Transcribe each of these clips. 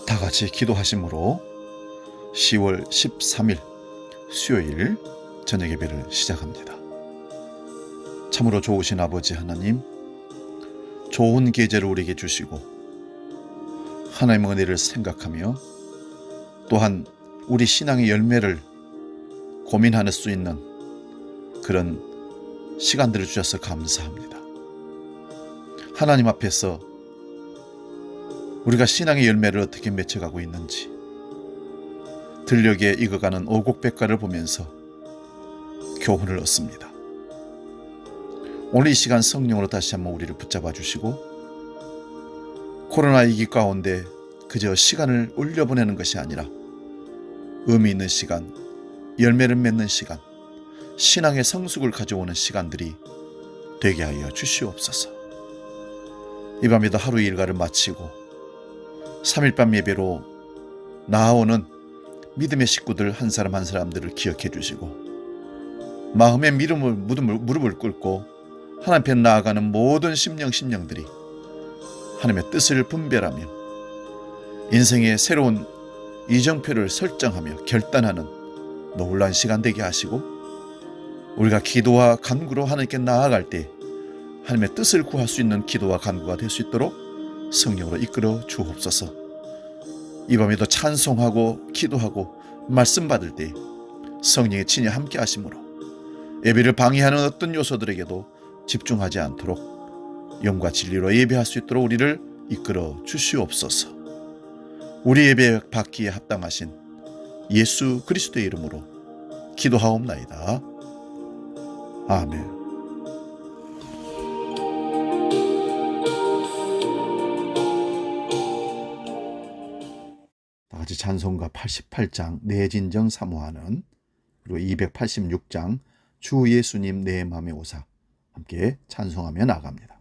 다 같이 기도하심으로 10월 13일 수요일 저녁 예배를 시작합니다. 참으로 좋으신 아버지 하나님, 좋은 계절을 우리에게 주시고 하나님의 은혜를 생각하며 또한 우리 신앙의 열매를 고민할 수 있는 그런 시간들을 주셔서 감사합니다. 하나님 앞에서 우리가 신앙의 열매를 어떻게 맺혀가고 있는지 들녘에 익어가는 오곡백과를 보면서 교훈을 얻습니다. 오늘 이 시간 성령으로 다시 한번 우리를 붙잡아 주시고 코로나 위기 가운데 그저 시간을 올려보내는 것이 아니라 의미 있는 시간, 열매를 맺는 시간, 신앙의 성숙을 가져오는 시간들이 되게 하여 주시옵소서. 이 밤에도 하루 일과를 마치고 3일 밤 예배로 나아오는 믿음의 식구들 한 사람 한 사람들을 기억해 주시고 마음의 무릎을 꿇고 하나님 앞에 나아가는 모든 심령들이 하나님의 뜻을 분별하며 인생의 새로운 이정표를 설정하며 결단하는 놀라운 시간 되게 하시고 우리가 기도와 간구로 하나님께 나아갈 때 하나님의 뜻을 구할 수 있는 기도와 간구가 될 수 있도록 성령으로 이끌어 주옵소서. 이 밤에도 찬송하고 기도하고 말씀 받을 때 성령의 친히 함께 하심으로 예배를 방해하는 어떤 요소들에게도 집중하지 않도록 영과 진리로 예배할 수 있도록 우리를 이끌어 주시옵소서. 우리 예배 받기에 합당하신 예수 그리스도의 이름으로 기도하옵나이다. 아멘. 다 같이 찬송가 88장 내 진정 사모하는 그리고 286장 주 예수님 내 맘에 오사 함께 찬송하며 나갑니다.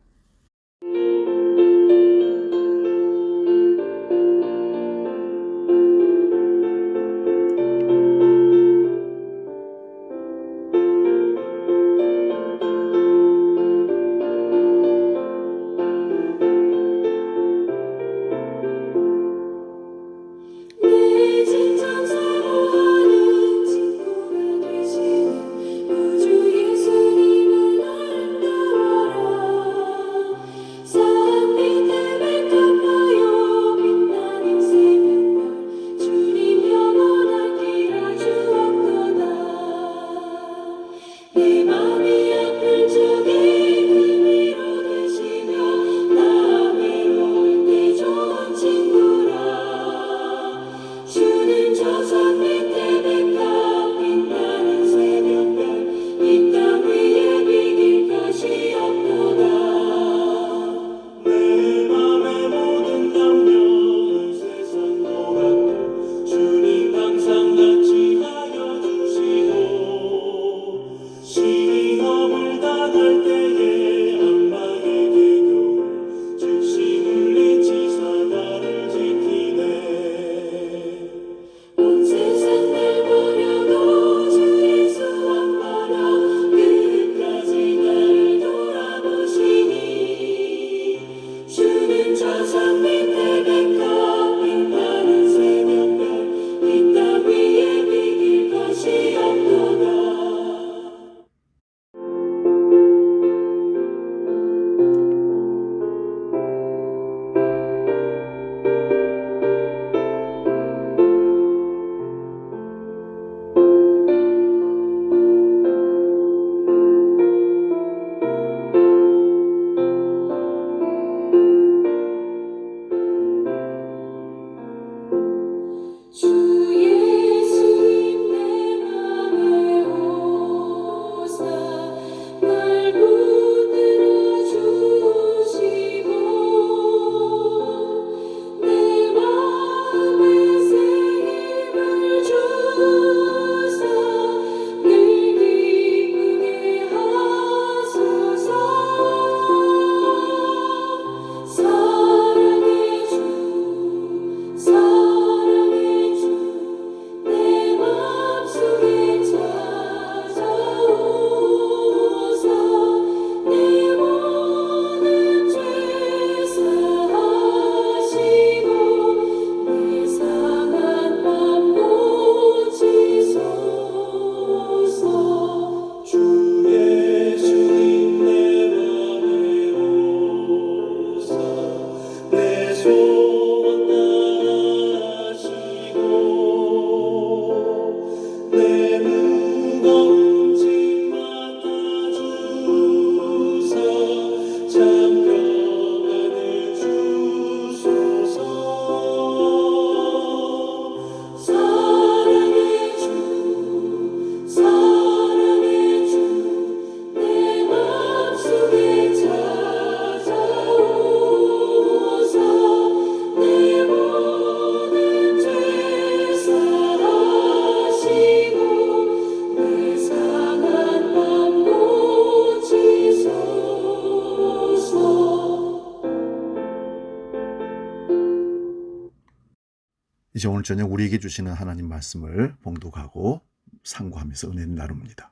이제 오늘 저녁 우리에게 주시는 하나님 말씀을 봉독하고 상고하면서 은혜를 나눕니다.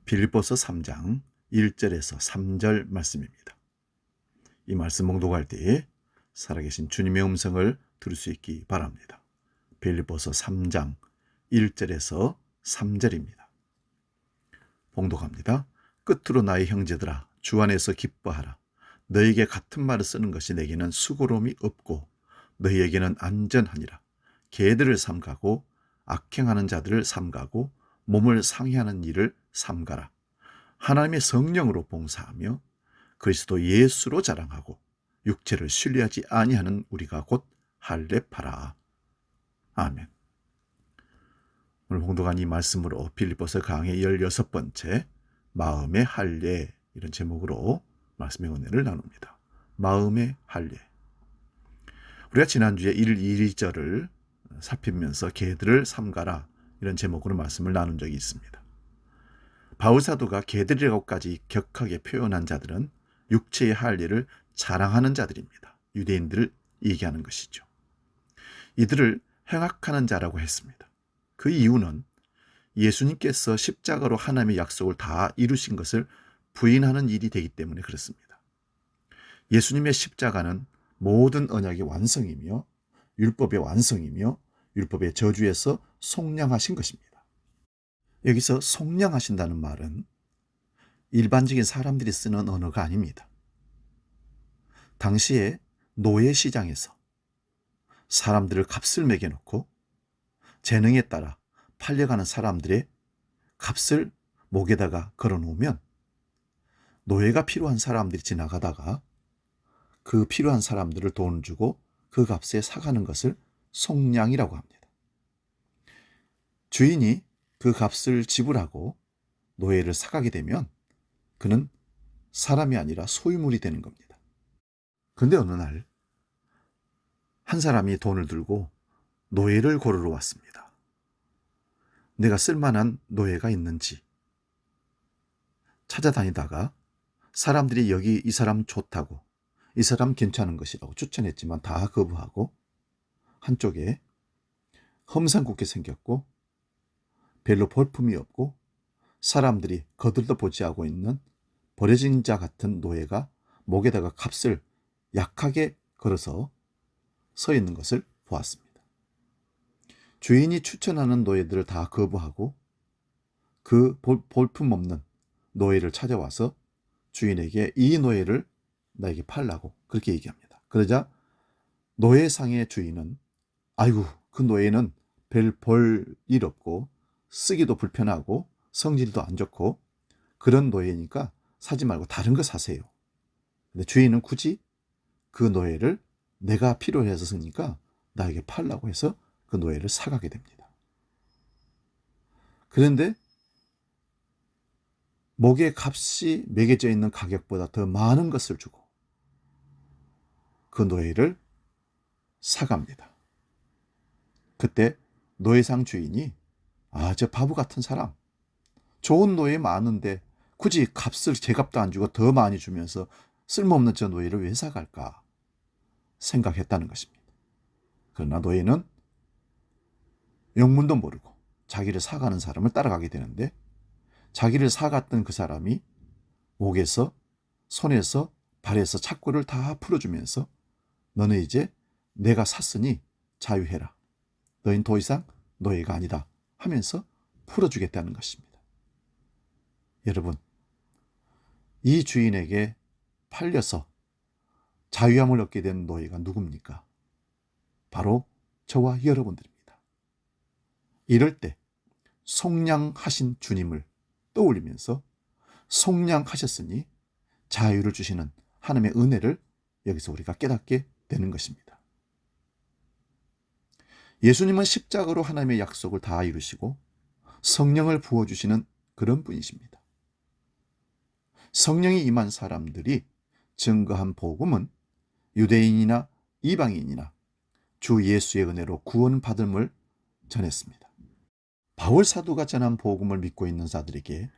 빌립보서 3장 1절에서 3절 말씀입니다. 이 말씀 봉독할 때에 살아계신 주님의 음성을 들을 수 있기 바랍니다. 빌립보서 3장 1절에서 3절입니다. 봉독합니다. 끝으로 나의 형제들아 주 안에서 기뻐하라. 너에게 같은 말을 쓰는 것이 내게는 수고로움이 없고 너희에게는 안전하니라. 개들을 삼가고 악행하는 자들을 삼가고 몸을 상해하는 일을 삼가라. 하나님의 성령으로 봉사하며 그리스도 예수로 자랑하고 육체를 신뢰하지 아니하는 우리가 곧 할례파라. 아멘. 오늘 봉독한 이 말씀으로 빌립보서 강의 16번째 마음의 할례 이런 제목으로 말씀의 은혜를 나눕니다. 마음의 할례. 우리가 지난주에 1, 2절을 살피면서 개들을 삼가라 이런 제목으로 말씀을 나눈 적이 있습니다. 바울 사도가 개들이라고까지 격하게 표현한 자들은 육체의 할례를 자랑하는 자들입니다. 유대인들을 얘기하는 것이죠. 이들을 행악하는 자라고 했습니다. 그 이유는 예수님께서 십자가로 하나님의 약속을 다 이루신 것을 부인하는 일이 되기 때문에 그렇습니다. 예수님의 십자가는 모든 언약의 완성이며 율법의 완성이며 율법의 저주에서 속량하신 것입니다. 여기서 속량하신다는 말은 일반적인 사람들이 쓰는 언어가 아닙니다. 당시에 노예 시장에서 사람들을 값을 매겨놓고 재능에 따라 팔려가는 사람들의 값을 목에다가 걸어놓으면 노예가 필요한 사람들이 지나가다가 그 필요한 사람들을 돈을 주고 그 값에 사가는 것을 속량이라고 합니다. 주인이 그 값을 지불하고 노예를 사가게 되면 그는 사람이 아니라 소유물이 되는 겁니다. 그런데 어느 날 한 사람이 돈을 들고 노예를 고르러 왔습니다. 내가 쓸만한 노예가 있는지 찾아다니다가 사람들이 여기 이 사람 좋다고 이 사람 괜찮은 것이라고 추천했지만 다 거부하고 한쪽에 험상궂게 생겼고 별로 볼품이 없고 사람들이 거들떠 보지 않고 있는 버려진 자 같은 노예가 목에다가 값을 약하게 걸어서 서 있는 것을 보았습니다. 주인이 추천하는 노예들을 다 거부하고 그 볼품 없는 노예를 찾아와서 주인에게 이 노예를 나에게 팔라고 그렇게 얘기합니다. 그러자 노예상의 주인은 아이고 그 노예는 별 볼 일 없고 쓰기도 불편하고 성질도 안 좋고 그런 노예니까 사지 말고 다른 거 사세요. 근데 주인은 굳이 그 노예를 내가 필요해서 쓰니까 나에게 팔라고 해서 그 노예를 사가게 됩니다. 그런데 목에 값이 매겨져 있는 가격보다 더 많은 것을 주고 그 노예를 사갑니다. 그때 노예상 주인이 저 바보 같은 사람 좋은 노예 많은데 굳이 값을 제값도 안 주고 더 많이 주면서 쓸모없는 저 노예를 왜 사갈까 생각했다는 것입니다. 그러나 노예는 영문도 모르고 자기를 사가는 사람을 따라가게 되는데 자기를 사갔던 그 사람이 목에서 손에서 발에서 착고를 다 풀어주면서 너는 이제 내가 샀으니 자유해라. 너희는 더 이상 노예가 아니다 하면서 풀어주겠다는 것입니다. 여러분, 이 주인에게 팔려서 자유함을 얻게 된 노예가 누굽니까? 바로 저와 여러분들입니다. 이럴 때 속량하신 주님을 떠올리면서 속량하셨으니 자유를 주시는 하나님의 은혜를 여기서 우리가 깨닫게 되는 것입니다. 예수님은 십자가로 하나님의 약속을 다 이루시고 성령을 부어주시는 그런 분이십니다. 성령이 임한 사람들이 증거한 복음은 유대인이나 이방인이나 주 예수의 은혜로 구원받음을 전했습니다. 바울 사도가 전한 복음을 믿고 있는 자들에게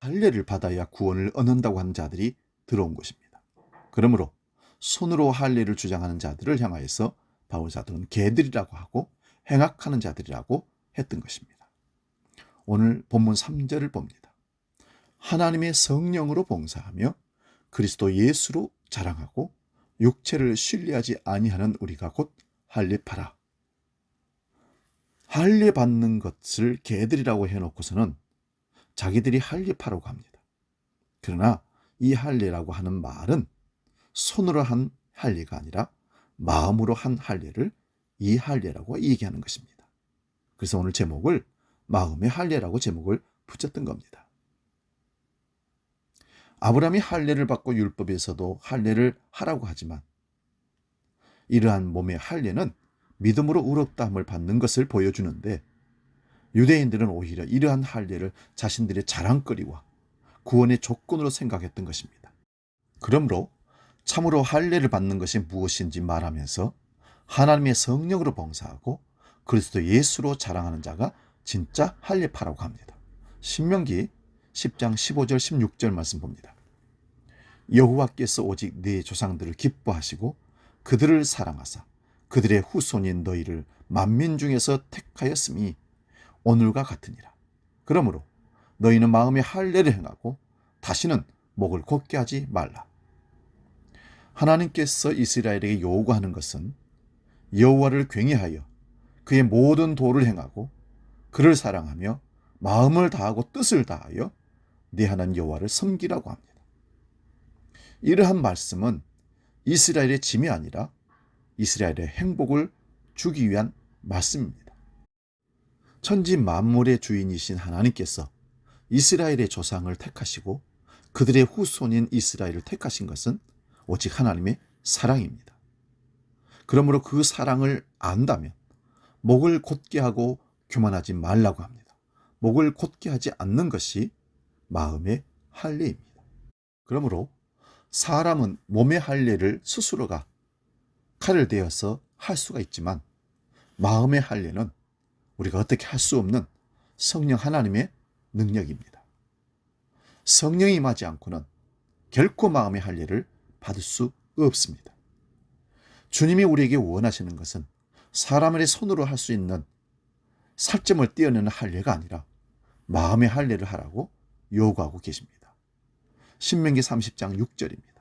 할례를 받아야 구원을 얻는다고 하는 자들이 들어온 것입니다. 그러므로 손으로 할례를 주장하는 자들을 향하여서 바울 사도는 개들이라고 하고 행악하는 자들이라고 했던 것입니다. 오늘 본문 3절을 봅니다. 하나님의 성령으로 봉사하며 그리스도 예수로 자랑하고 육체를 신뢰하지 아니하는 우리가 곧 할례파라. 할례 받는 것을 개들이라고 해놓고서는 자기들이 할례파라고 합니다. 그러나 이 할례라고 하는 말은 손으로 한 할례가 아니라 마음으로 한 할례를 이 할례라고 얘기하는 것입니다. 그래서 오늘 제목을 마음의 할례라고 제목을 붙였던 겁니다. 아브라함이 할례를 받고 율법에서도 할례를 하라고 하지만 이러한 몸의 할례는 믿음으로 의롭다함을 받는 것을 보여주는데 유대인들은 오히려 이러한 할례를 자신들의 자랑거리와 구원의 조건으로 생각했던 것입니다. 그러므로 참으로 할례를 받는 것이 무엇인지 말하면서 하나님의 성령으로 봉사하고 그리스도 예수로 자랑하는 자가 진짜 할례파라고 합니다. 신명기 10장 15절 16절 말씀 봅니다. 여호와께서 오직 네 조상들을 기뻐하시고 그들을 사랑하사 그들의 후손인 너희를 만민 중에서 택하였음이 오늘과 같으니라. 그러므로 너희는 마음의 할례를 행하고 다시는 목을 곧게 하지 말라. 하나님께서 이스라엘에게 요구하는 것은 여호와를 경외하여 그의 모든 도를 행하고 그를 사랑하며 마음을 다하고 뜻을 다하여 네 하나님 여호와를 섬기라고 합니다. 이러한 말씀은 이스라엘의 짐이 아니라 이스라엘의 행복을 주기 위한 말씀입니다. 천지 만물의 주인이신 하나님께서 이스라엘의 조상을 택하시고 그들의 후손인 이스라엘을 택하신 것은 오직 하나님의 사랑입니다. 그러므로 그 사랑을 안다면 목을 곧게 하고 교만하지 말라고 합니다. 목을 곧게 하지 않는 것이 마음의 할례입니다. 그러므로 사람은 몸의 할례를 스스로가 칼을 대어서 할 수가 있지만 마음의 할례는 우리가 어떻게 할 수 없는 성령 하나님의 능력입니다. 성령이 임하지 않고는 결코 마음의 할례를 받을 수 없습니다. 주님이 우리에게 원하시는 것은 사람의 손으로 할 수 있는 살점을 떼어내는 할례가 아니라 마음의 할례를 하라고 요구하고 계십니다. 신명기 30장 6절입니다.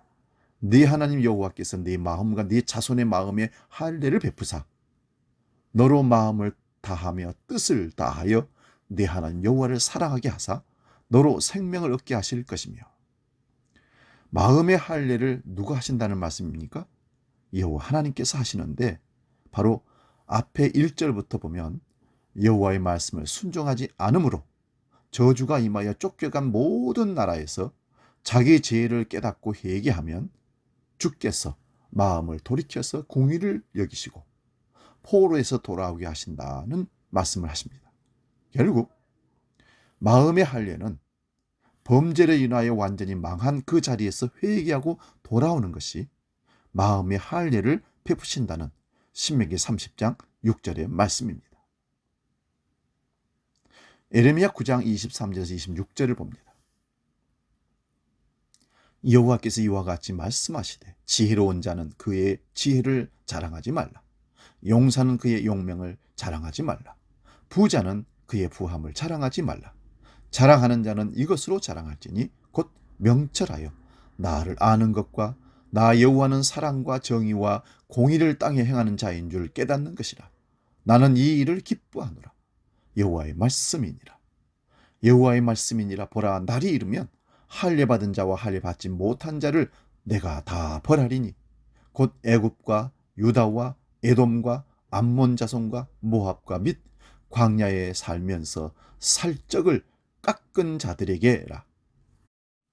네 하나님 여호와께서 네 마음과 네 자손의 마음에 할례를 베푸사 너로 마음을 다하며 뜻을 다하여 네 하나님 여호와를 사랑하게 하사 너로 생명을 얻게 하실 것이며. 마음의 할례를 누가 하신다는 말씀입니까? 여호와 하나님께서 하시는데 바로 앞에 1절부터 보면 여호와의 말씀을 순종하지 않으므로 저주가 임하여 쫓겨간 모든 나라에서 자기 죄를 깨닫고 회개하면 주께서 마음을 돌이켜서 공의를 여기시고 포로에서 돌아오게 하신다는 말씀을 하십니다. 결국 마음의 할례는 범죄로 인하여 완전히 망한 그 자리에서 회개하고 돌아오는 것이 마음의 할례를 베푸신다는 신명기 30장 6절의 말씀입니다. 에레미야 9장 23절에서 26절을 봅니다. 여호와께서 이와 같이 말씀하시되 지혜로운 자는 그의 지혜를 자랑하지 말라. 용사는 그의 용명을 자랑하지 말라. 부자는 그의 부함을 자랑하지 말라. 자랑하는 자는 이것으로 자랑할지니 곧 명철하여 나를 아는 것과 나 여호와는 사랑과 정의와 공의를 땅에 행하는 자인 줄 깨닫는 것이라. 나는 이 일을 기뻐하노라. 여호와의 말씀이니라. 여호와의 말씀이니라. 보라, 날이 이르면 할례 받은 자와 할례 받지 못한 자를 내가 다 벌하리니 곧 애굽과 유다와 에돔과 암몬 자손과 모압과 및 광야에 살면서 살적을 깎은 자들에게라.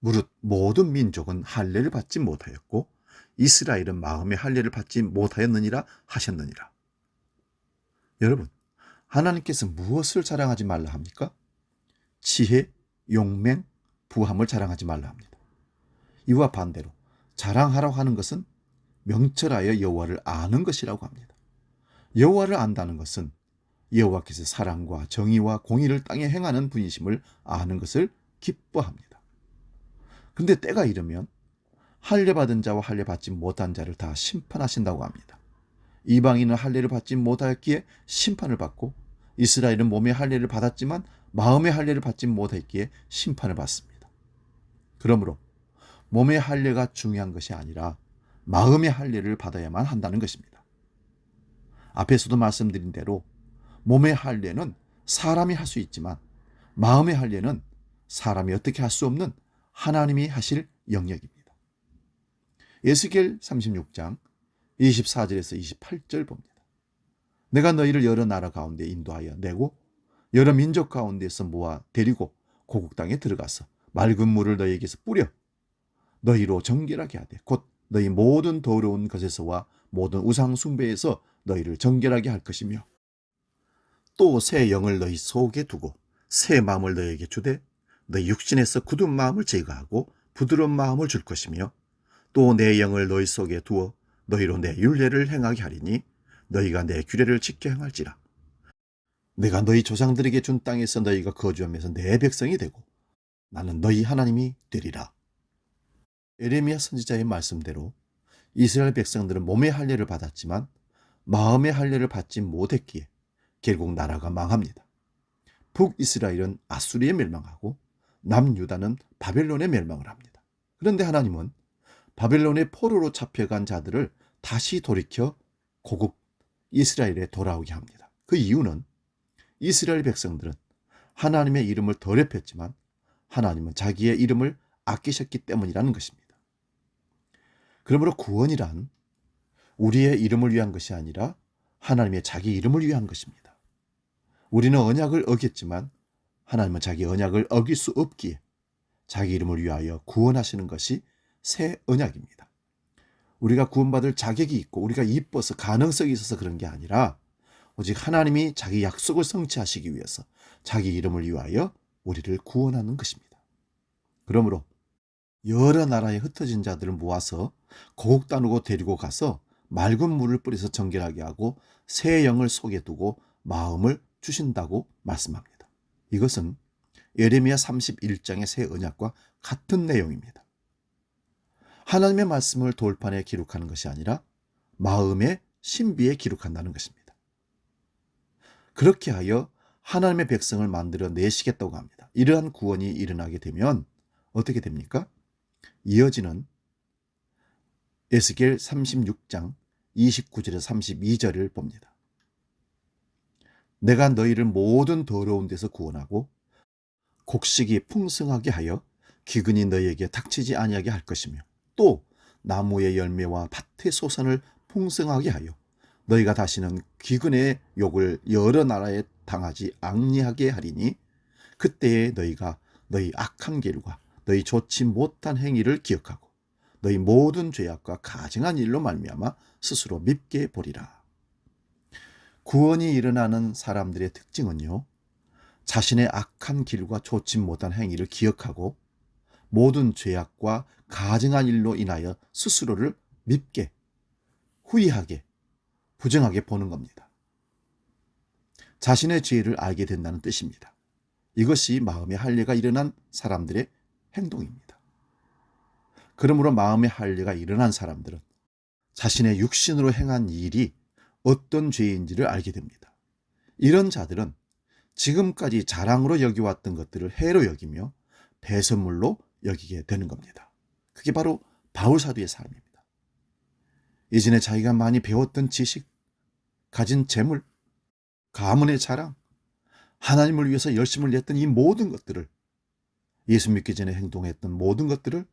무릇 모든 민족은 할례를 받지 못하였고 이스라엘은 마음의 할례를 받지 못하였느니라 하셨느니라. 여러분, 하나님께서 무엇을 자랑하지 말라 합니까? 지혜, 용맹, 부함을 자랑하지 말라 합니다. 이와 반대로 자랑하라고 하는 것은 명철하여 여호와를 아는 것이라고 합니다. 여호와를 안다는 것은 여호와께서 사랑과 정의와 공의를 땅에 행하는 분이심을 아는 것을 기뻐합니다. 그런데 때가 이르면 할례 받은 자와 할례 받지 못한 자를 다 심판하신다고 합니다. 이방인은 할례를 받지 못하였기에 심판을 받고 이스라엘은 몸의 할례를 받았지만 마음의 할례를 받지 못했기에 심판을 받습니다. 그러므로 몸의 할례가 중요한 것이 아니라 마음의 할례를 받아야만 한다는 것입니다. 앞에서도 말씀드린 대로 몸의 할례는 사람이 할 수 있지만 마음의 할례는 사람이 어떻게 할 수 없는 하나님이 하실 영역입니다. 에스겔 36장 24절에서 28절 봅니다. 내가 너희를 여러 나라 가운데 인도하여 내고 여러 민족 가운데서 모아 데리고 고국 땅에 들어가서 맑은 물을 너희에게서 뿌려 너희로 정결하게 하되 곧 너희 모든 더러운 것에서와 모든 우상 숭배에서 너희를 정결하게 할 것이며 또 새 영을 너희 속에 두고 새 마음을 너희에게 주되 너희 육신에서 굳은 마음을 제거하고 부드러운 마음을 줄 것이며 또 내 영을 너희 속에 두어 너희로 내 율례를 행하게 하리니 너희가 내 규례를 지켜 행할지라. 내가 너희 조상들에게 준 땅에서 너희가 거주하면서 내 백성이 되고 나는 너희 하나님이 되리라. 에레미야 선지자의 말씀대로 이스라엘 백성들은 몸의 할례를 받았지만 마음의 할례를 받지 못했기에 결국 나라가 망합니다. 북이스라엘은 아수리에 멸망하고 남유다는 바벨론에 멸망을 합니다. 그런데 하나님은 바벨론의 포로로 잡혀간 자들을 다시 돌이켜 고국 이스라엘에 돌아오게 합니다. 그 이유는 이스라엘 백성들은 하나님의 이름을 더럽혔지만 하나님은 자기의 이름을 아끼셨기 때문이라는 것입니다. 그러므로 구원이란 우리의 이름을 위한 것이 아니라 하나님의 자기 이름을 위한 것입니다. 우리는 언약을 어겼지만 하나님은 자기 언약을 어길 수 없기에 자기 이름을 위하여 구원하시는 것이 새 언약입니다. 우리가 구원받을 자격이 있고 우리가 이뻐서 가능성이 있어서 그런 게 아니라 오직 하나님이 자기 약속을 성취하시기 위해서 자기 이름을 위하여 우리를 구원하는 것입니다. 그러므로 여러 나라에 흩어진 자들을 모아서 고국 땅으로 데리고 가서 맑은 물을 뿌려서 정결하게 하고 새 영을 속에 두고 마음을 주신다고 말씀합니다. 이것은 예레미야 31장의 새 언약과 같은 내용입니다. 하나님의 말씀을 돌판에 기록하는 것이 아니라 마음의 신비에 기록한다는 것입니다. 그렇게 하여 하나님의 백성을 만들어 내시겠다고 합니다. 이러한 구원이 일어나게 되면 어떻게 됩니까? 이어지는 에스겔 36장 29절에서 32절을 봅니다. 내가 너희를 모든 더러운 데서 구원하고 곡식이 풍성하게 하여 기근이 너희에게 닥치지 아니하게 할 것이며 또 나무의 열매와 밭의 소산을 풍성하게 하여 너희가 다시는 기근의 욕을 여러 나라에 당하지 아니하게 하리니 그때에 너희가 너희 악한 길과 너희 좋지 못한 행위를 기억하고 너희 모든 죄악과 가증한 일로 말미암아 스스로 밉게 보리라. 구원이 일어나는 사람들의 특징은요, 자신의 악한 길과 좋지 못한 행위를 기억하고 모든 죄악과 가증한 일로 인하여 스스로를 밉게, 후회하게, 부정하게 보는 겁니다. 자신의 죄를 알게 된다는 뜻입니다. 이것이 마음의 할례가 일어난 사람들의 행동입니다. 그러므로 마음의 할례가 일어난 사람들은 자신의 육신으로 행한 일이 어떤 죄인지를 알게 됩니다. 이런 자들은 지금까지 자랑으로 여기왔던 것들을 해로 여기며 배설물로 여기게 되는 겁니다. 그게 바로 바울사도의 삶입니다. 이전에 자기가 많이 배웠던 지식, 가진 재물, 가문의 자랑, 하나님을 위해서 열심을 냈던 이 모든 것들을, 예수 믿기 전에 행동했던 모든 것들을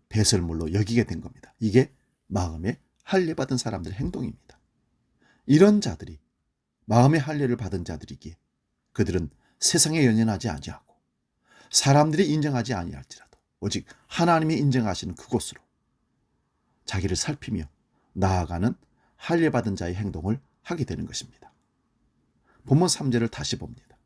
배설물로 여기게 된 겁니다. 이게 마음의 할례 받은 사람들의 행동입니다. 이런 자들이 마음의 할례를 받은 자들이기에 그들은 세상에 연연하지 아니하고 사람들이 인정하지 아니할지라도 오직 하나님이 인정하시는 그곳으로 자기를 살피며 나아가는 할례 받은 자의 행동을 하게 되는 것입니다. 본문 3절을 다시 봅니다.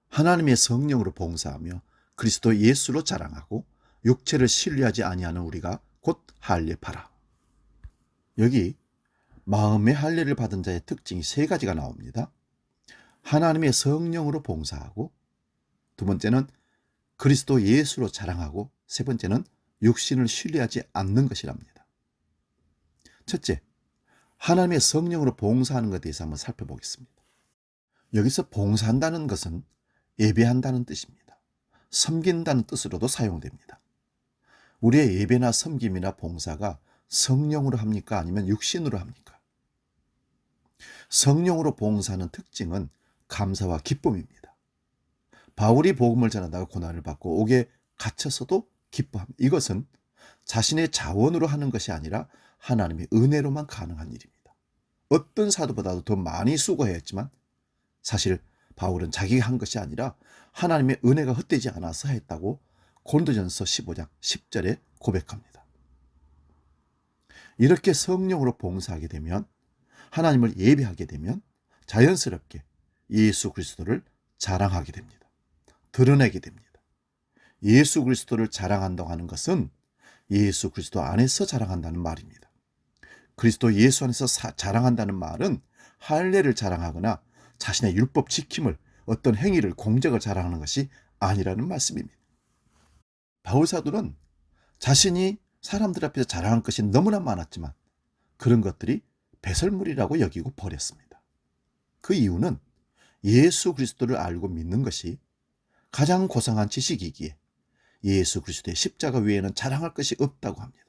하나님의 성령으로 봉사하며 그리스도 예수로 자랑하고 육체를 신뢰하지 아니하는 우리가 곧 할례파라. 여기 마음의 할례를 받은 자의 특징이 세 가지가 나옵니다. 하나님의 성령으로 봉사하고, 두 번째는 그리스도 예수로 자랑하고, 세 번째는 육신을 신뢰하지 않는 것이랍니다. 첫째, 하나님의 성령으로 봉사하는 것에 대해서 한번 살펴보겠습니다. 여기서 봉사한다는 것은 예배한다는 뜻입니다. 섬긴다는 뜻으로도 사용됩니다. 우리의 예배나 섬김이나 봉사가 성령으로 합니까? 아니면 육신으로 합니까? 성령으로 봉사하는 특징은 감사와 기쁨입니다. 바울이 복음을 전하다가 고난을 받고 옥에 갇혀서도 기뻐합니다. 이것은 자신의 자원으로 하는 것이 아니라 하나님의 은혜로만 가능한 일입니다. 어떤 사도보다도 더 많이 수고했지만 사실 바울은 자기가 한 것이 아니라 하나님의 은혜가 헛되지 않아서 했다고 고린도전서 15장 10절에 고백합니다. 이렇게 성령으로 봉사하게 되면, 하나님을 예배하게 되면 자연스럽게 예수 그리스도를 자랑하게 됩니다. 드러내게 됩니다. 예수 그리스도를 자랑한다고 하는 것은 예수 그리스도 안에서 자랑한다는 말입니다. 그리스도 예수 안에서 자랑한다는 말은 할례를 자랑하거나 자신의 율법 지킴을, 어떤 행위를, 공적을 자랑하는 것이 아니라는 말씀입니다. 바울 사도는 자신이 사람들 앞에서 자랑할 것이 너무나 많았지만 그런 것들이 배설물이라고 여기고 버렸습니다. 그 이유는 예수 그리스도를 알고 믿는 것이 가장 고상한 지식이기에 예수 그리스도의 십자가 외에는 자랑할 것이 없다고 합니다.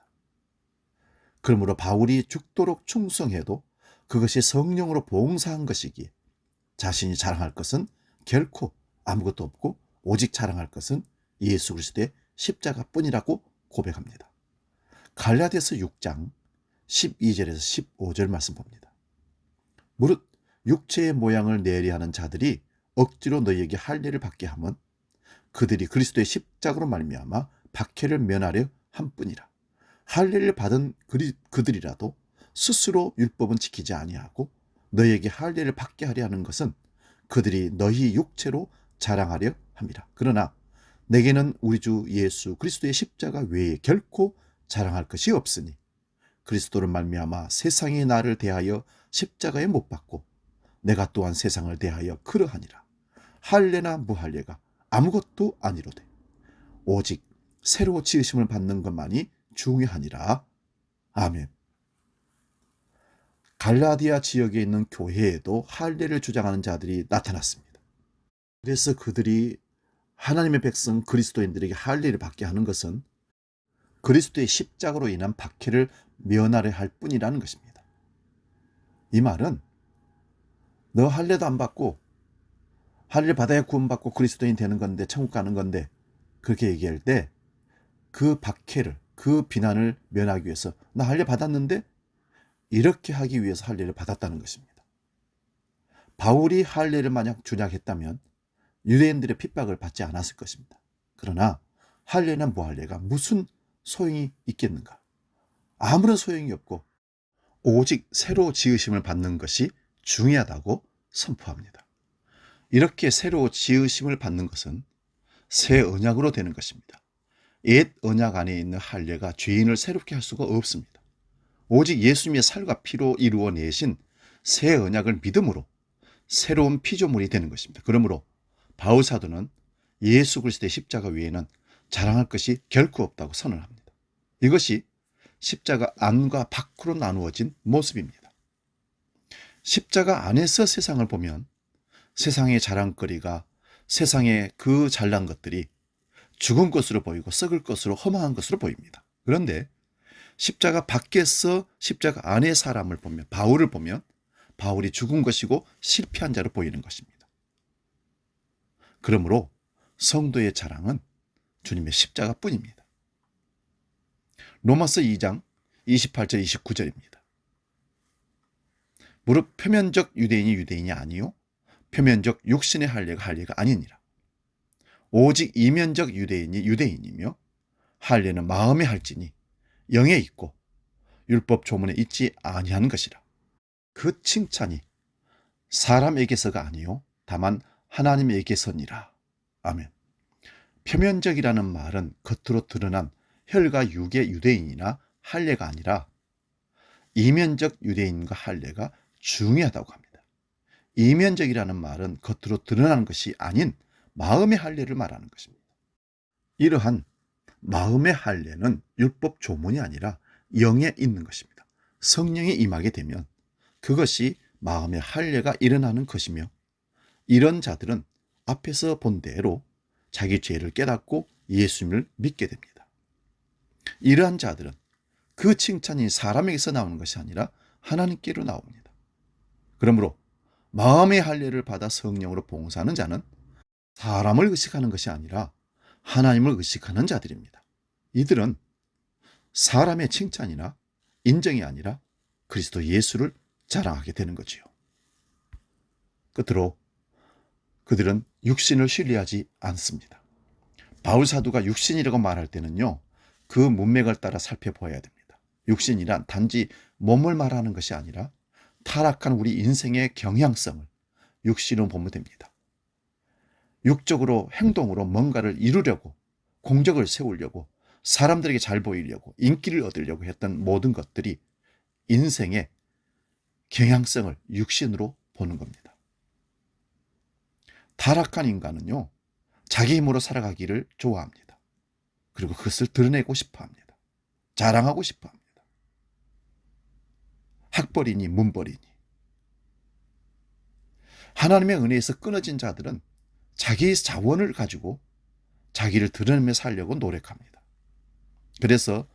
그러므로 바울이 죽도록 충성해도 그것이 성령으로 봉사한 것이기에 자신이 자랑할 것은 결코 아무것도 없고 오직 자랑할 것은 예수 그리스도의 십자가뿐이라고 고백합니다. 갈라디아서 6장 12절에서 15절 말씀 봅니다. 무릇 육체의 모양을 내리하는 자들이 억지로 너희에게 할례를 받게 하면 그들이 그리스도의 십자가로 말미암아 박해를 면하려 함뿐이라. 할례를 받은 그들이라도 스스로 율법은 지키지 아니하고 너희에게 할례를 받게 하려 하는 것은 그들이 너희 육체로 자랑하려 함이라. 그러나 내게는 우리 주 예수 그리스도의 십자가 외에 결코 자랑할 것이 없으니 그리스도를 말미암아 세상이 나를 대하여 십자가에 못 박고 내가 또한 세상을 대하여 그러하니라. 할례나 무할례가 아무것도 아니로되 오직 새로 지으심을 받는 것만이 중요하니라. 아멘. 갈라디아 지역에 있는 교회에도 할례를 주장하는 자들이 나타났습니다. 그래서 그들이 하나님의 백성 그리스도인들에게 할례를 받게 하는 것은 그리스도의 십자가로 인한 박해를 면하려 할 뿐이라는 것입니다. 이 말은 너 할례도 안 받고 할례를 받아야 구원받고 그리스도인 되는 건데, 천국 가는 건데, 그렇게 얘기할 때 그 박해를, 그 비난을 면하기 위해서 나 할례 받았는데 이렇게 하기 위해서 할례를 받았다는 것입니다. 바울이 할례를 만약 주장했다면 유대인들의 핍박을 받지 않았을 것입니다. 그러나 할례나 무할례가 무슨 소용이 있겠는가? 아무런 소용이 없고 오직 새로 지으심을 받는 것이 중요하다고 선포합니다. 이렇게 새로 지으심을 받는 것은 새 언약으로 되는 것입니다. 옛 언약 안에 있는 할례가 죄인을 새롭게 할 수가 없습니다. 오직 예수님의 살과 피로 이루어내신 새 언약을 믿음으로 새로운 피조물이 되는 것입니다. 그러므로 바울 사도는 예수 그리스도의 십자가 외에는 자랑할 것이 결코 없다고 선언합니다. 이것이 십자가 안과 밖으로 나누어진 모습입니다. 십자가 안에서 세상을 보면 세상의 자랑거리가, 세상의 그 잘난 것들이 죽은 것으로 보이고 썩을 것으로, 허망한 것으로 보입니다. 그런데 십자가 밖에서 십자가 안의 사람을 보면, 바울을 보면 바울이 죽은 것이고 실패한 자로 보이는 것입니다. 그러므로 성도의 자랑은 주님의 십자가뿐입니다. 로마서 2장 28절 29절입니다. 무릇 표면적 유대인이 유대인이 아니요 표면적 육신의 할례가 아니니라. 오직 이면적 유대인이 유대인이며 할례는 마음에 할지니 영에 있고 율법 조문에 있지 아니하는 것이라. 그 칭찬이 사람에게서가 아니요 다만 하나님에게서니라. 아멘. 표면적이라는 말은 겉으로 드러난 혈과 육의 유대인이나 할례가 아니라 이면적 유대인과 할례가 중요하다고 합니다. 이면적이라는 말은 겉으로 드러나는 것이 아닌 마음의 할례를 말하는 것입니다. 이러한 마음의 할례는 율법 조문이 아니라 영에 있는 것입니다. 성령이 임하게 되면 그것이 마음의 할례가 일어나는 것이며, 이런 자들은 앞에서 본 대로 자기 죄를 깨닫고 예수님을 믿게 됩니다. 이러한 자들은 그 칭찬이 사람에게서 나오는 것이 아니라 하나님께로 나옵니다. 그러므로 마음의 할례를 받아 성령으로 봉사하는 자는 사람을 의식하는 것이 아니라 하나님을 의식하는 자들입니다. 이들은 사람의 칭찬이나 인정이 아니라 그리스도 예수를 자랑하게 되는 거지요. 끝으로 그들은 육신을 신뢰하지 않습니다. 바울 사도가 육신이라고 말할 때는요, 그 문맥을 따라 살펴보아야 됩니다. 육신이란 단지 몸을 말하는 것이 아니라 타락한 우리 인생의 경향성을 육신으로 보면 됩니다. 육적으로 행동으로 뭔가를 이루려고, 공적을 세우려고, 사람들에게 잘 보이려고, 인기를 얻으려고 했던 모든 것들이 인생의 경향성을 육신으로 보는 겁니다. 타락한 인간은요, 자기 힘으로 살아가기를 좋아합니다. 그리고 그것을 드러내고 싶어 합니다. 자랑하고 싶어 합니다. 학벌이니 문벌이니. 하나님의 은혜에서 끊어진 자들은 자기의 자원을 가지고 자기를 드러내며 살려고 노력합니다. 그래서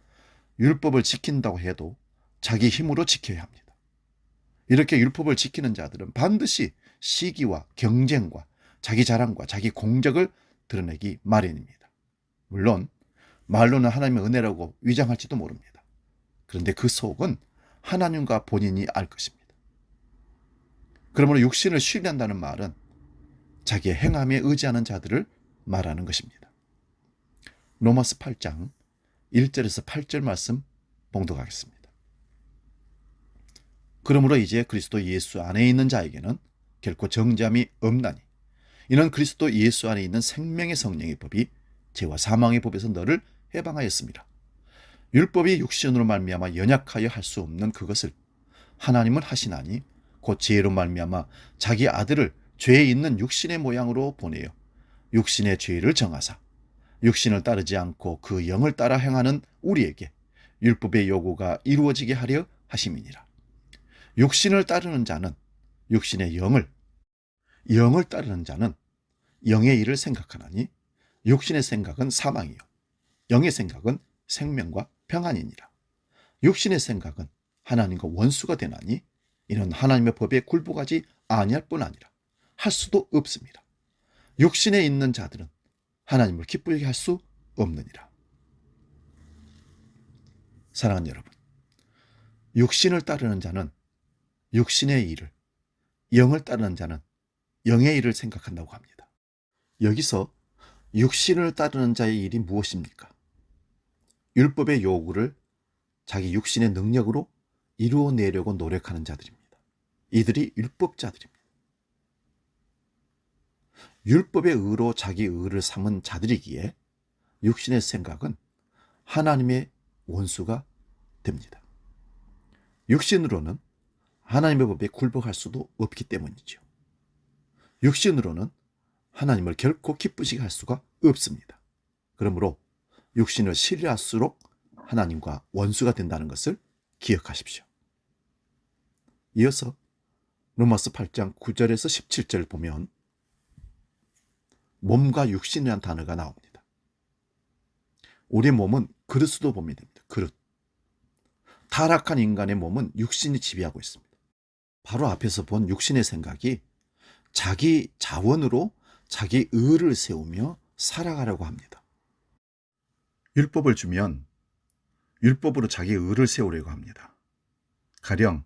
율법을 지킨다고 해도 자기 힘으로 지켜야 합니다. 이렇게 율법을 지키는 자들은 반드시 시기와 경쟁과 자기 자랑과 자기 공적을 드러내기 마련입니다. 물론 말로는 하나님의 은혜라고 위장할지도 모릅니다. 그런데 그 속은 하나님과 본인이 알 것입니다. 그러므로 육신을 신뢰한다는 말은 자기의 행함에 의지하는 자들을 말하는 것입니다. 로마서 8장 1절에서 8절 말씀 봉독하겠습니다. 그러므로 이제 그리스도 예수 안에 있는 자에게는 결코 정죄함이 없나니, 이는 그리스도 예수 안에 있는 생명의 성령의 법이 죄와 사망의 법에서 너를 해방하였습니다. 율법이 육신으로 말미암아 연약하여 할 수 없는 그것을 하나님은 하시나니 곧 지혜로 말미암아 자기 아들을 죄에 있는 육신의 모양으로 보내어 육신의 죄를 정하사 육신을 따르지 않고 그 영을 따라 행하는 우리에게 율법의 요구가 이루어지게 하려 하심이니라. 육신을 따르는 자는 육신의 영을 따르는 자는 영의 일을 생각하나니 육신의 생각은 사망이요 영의 생각은 생명과 평안이니라. 육신의 생각은 하나님과 원수가 되나니 이는 하나님의 법에 굴복하지 아니할 뿐 아니라 할 수도 없습니다. 육신에 있는 자들은 하나님을 기쁘게 할 수 없느니라. 사랑하는 여러분, 육신을 따르는 자는 육신의 일을, 영을 따르는 자는 영의 일을 생각한다고 합니다. 여기서 육신을 따르는 자의 일이 무엇입니까? 율법의 요구를 자기 육신의 능력으로 이루어내려고 노력하는 자들입니다. 이들이 율법자들입니다. 율법의 의로 자기 의를 삼은 자들이기에 육신의 생각은 하나님의 원수가 됩니다. 육신으로는 하나님의 법에 굴복할 수도 없기 때문이죠. 육신으로는 하나님을 결코 기쁘시게 할 수가 없습니다. 그러므로 육신을 신뢰할수록 하나님과 원수가 된다는 것을 기억하십시오. 이어서 로마서 8장 9절에서 17절 보면 몸과 육신이라는 단어가 나옵니다. 우리의 몸은 그릇으로 보면 됩니다. 그릇. 타락한 인간의 몸은 육신이 지배하고 있습니다. 바로 앞에서 본 육신의 생각이 자기 자원으로 자기 의를 세우며 살아가려고 합니다. 율법을 주면 율법으로 자기 의를 세우려고 합니다. 가령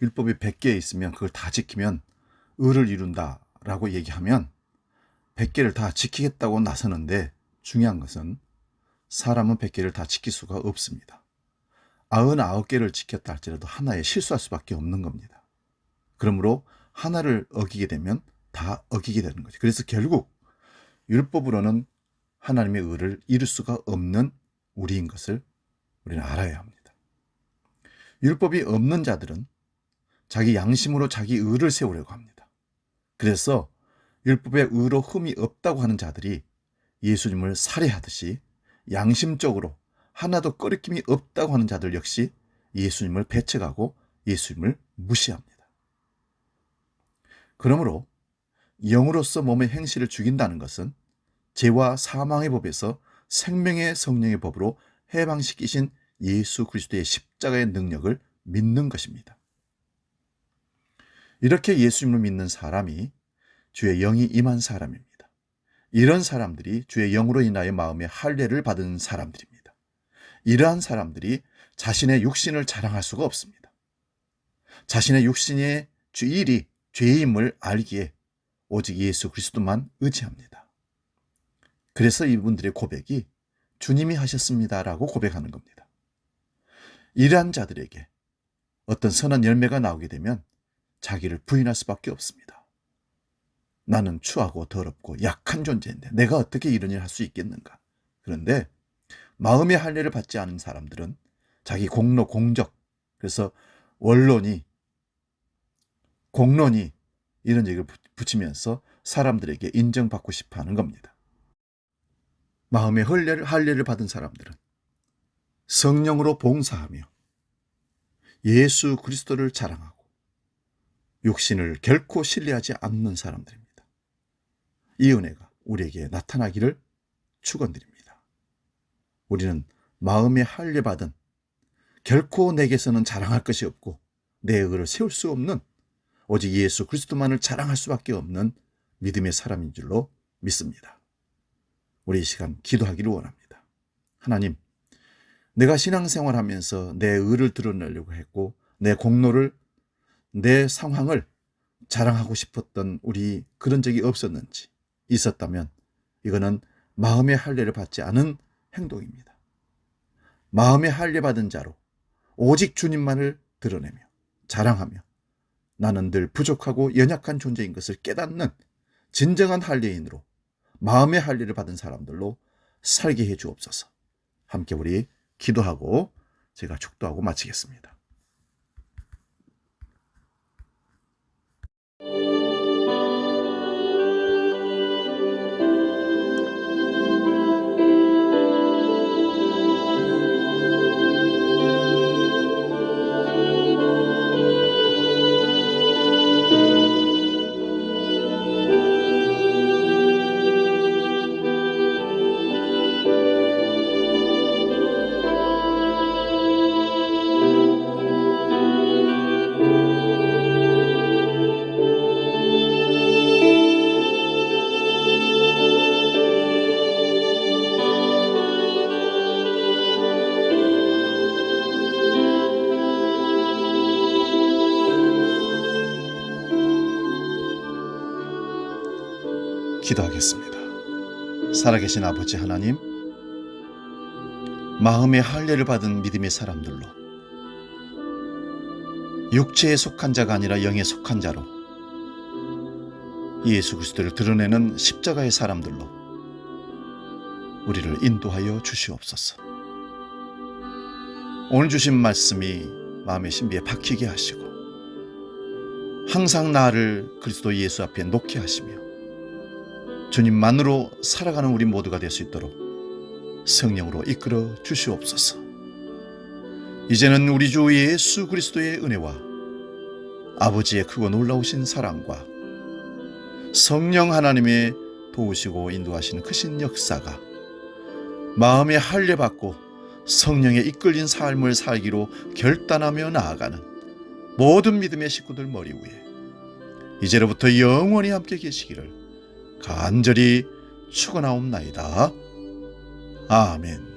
율법이 100개 있으면 그걸 다 지키면 의를 이룬다라고 얘기하면 100개를 다 지키겠다고 나서는데 중요한 것은 사람은 100개를 다 지킬 수가 없습니다. 99개를 지켰다 할지라도 하나에 실수할 수밖에 없는 겁니다. 그러므로 하나를 어기게 되면 다 어기게 되는 거죠. 그래서 결국 율법으로는 하나님의 의를 이룰 수가 없는 우리인 것을 우리는 알아야 합니다. 율법이 없는 자들은 자기 양심으로 자기 의를 세우려고 합니다. 그래서 율법의 의로 흠이 없다고 하는 자들이 예수님을 살해하듯이 양심적으로 하나도 꺼리낌이 없다고 하는 자들 역시 예수님을 배척하고 예수님을 무시합니다. 그러므로 영으로서 몸의 행실을 죽인다는 것은 죄와 사망의 법에서 생명의 성령의 법으로 해방시키신 예수 그리스도의 십자가의 능력을 믿는 것입니다. 이렇게 예수님을 믿는 사람이 주의 영이 임한 사람입니다. 이런 사람들이 주의 영으로 인하여 마음의 할례를 받은 사람들입니다. 이러한 사람들이 자신의 육신을 자랑할 수가 없습니다. 자신의 육신의 주일이 죄임을 알기에 오직 예수 그리스도만 의지합니다. 그래서 이분들의 고백이 주님이 하셨습니다라고 고백하는 겁니다. 이러한 자들에게 어떤 선한 열매가 나오게 되면 자기를 부인할 수밖에 없습니다. 나는 추하고 더럽고 약한 존재인데 내가 어떻게 이런 일을 할 수 있겠는가? 그런데 마음의 할례를 받지 않은 사람들은 자기 공로, 공적, 그래서 원론이, 공론이 이런 얘기를 붙이면서 사람들에게 인정받고 싶어 하는 겁니다. 마음의 할례를 받은 사람들은 성령으로 봉사하며 예수 그리스도를 자랑하고 육신을 결코 신뢰하지 않는 사람들입니다. 이 은혜가 우리에게 나타나기를 축원드립니다. 우리는 마음의 할례 받은 결코 내게서는 자랑할 것이 없고 내 의를 세울 수 없는 오직 예수 그리스도만을 자랑할 수밖에 없는 믿음의 사람인 줄로 믿습니다. 우리 이 시간 기도하기를 원합니다. 하나님, 내가 신앙생활하면서 내 의를 드러내려고 했고 내 공로를, 내 상황을 자랑하고 싶었던 우리 그런 적이 없었는지, 있었다면 이거는 마음의 할례를 받지 않은 행동입니다. 마음의 할례 받은 자로 오직 주님만을 드러내며 자랑하며 나는 늘 부족하고 연약한 존재인 것을 깨닫는 진정한 할례인으로 마음의 할례를 받은 사람들로 살게 해 주옵소서. 함께 우리 기도하고 제가 축도하고 마치겠습니다. 기도하겠습니다. 살아계신 아버지 하나님, 마음의 할례를 받은 믿음의 사람들로 육체에 속한 자가 아니라 영에 속한 자로 예수 그리스도를 드러내는 십자가의 사람들로 우리를 인도하여 주시옵소서. 오늘 주신 말씀이 마음의 신비에 박히게 하시고 항상 나를 그리스도 예수 앞에 놓게 하시며 주님만으로 살아가는 우리 모두가 될 수 있도록 성령으로 이끌어 주시옵소서. 이제는 우리 주 예수 그리스도의 은혜와 아버지의 크고 놀라우신 사랑과 성령 하나님의 도우시고 인도하시는 크신 역사가 마음의 할례 받고 성령에 이끌린 삶을 살기로 결단하며 나아가는 모든 믿음의 식구들 머리 위에 이제로부터 영원히 함께 계시기를 간절히 축원하옵나이다. 아멘.